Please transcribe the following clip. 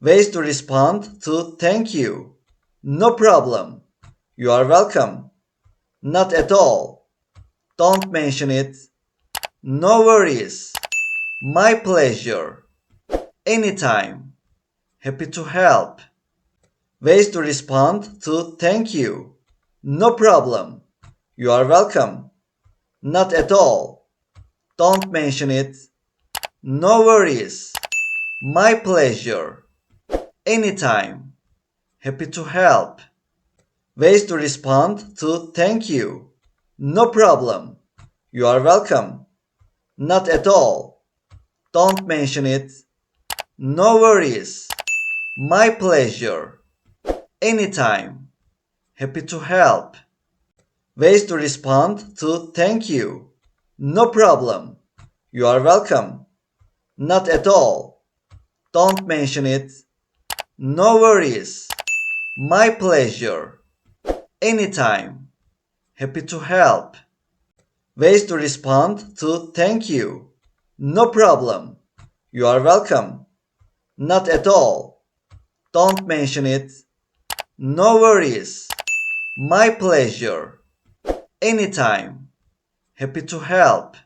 Ways to respond to thank you. No problem. You are welcome. Not at all. Don't mention it. No worries. My pleasure. Anytime. Happy to help. Ways to respond to thank you. No problem. You are welcome. Not at all. Don't mention it. No worries. My pleasure. Anytime. Happy to help. Ways to respond to thank you. No problem. You are welcome. Not at all. Don't mention it. No worries. My pleasure. Anytime. Happy to help. Ways to respond to thank you. No problem. You are welcome. Not at all. Don't mention it. No worries. My pleasure. Anytime. Happy to help. Ways to respond to thank you. No problem. You are welcome. Not at all. Don't mention it. No worries. My pleasure. Anytime. Happy to help.